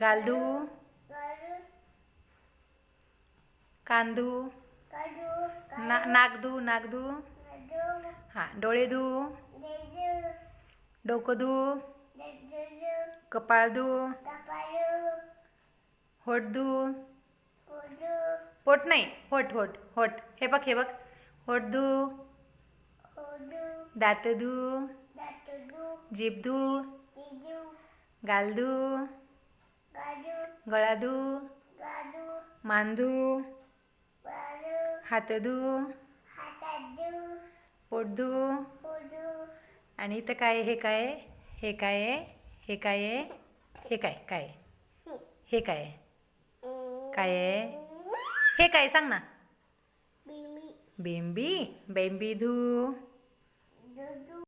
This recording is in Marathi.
गालदू, कांदू, नागदू, नागदू, हां डोळे धू, डोकं धू, कपाळ धू, होठ धू, पोट नाही होठ होठ होठ, हे बघ हे बघ, होठ धू, दात धू, जीभ धू, गाल धू, गळा धू, मान धू, हात धू, पोट धू. आणि इथं काय, हे काय, हे काय, हे काय, हे काय, काय, हे काय, काय आहे, हे काय सांग ना. बेंबी, बेंबी धू.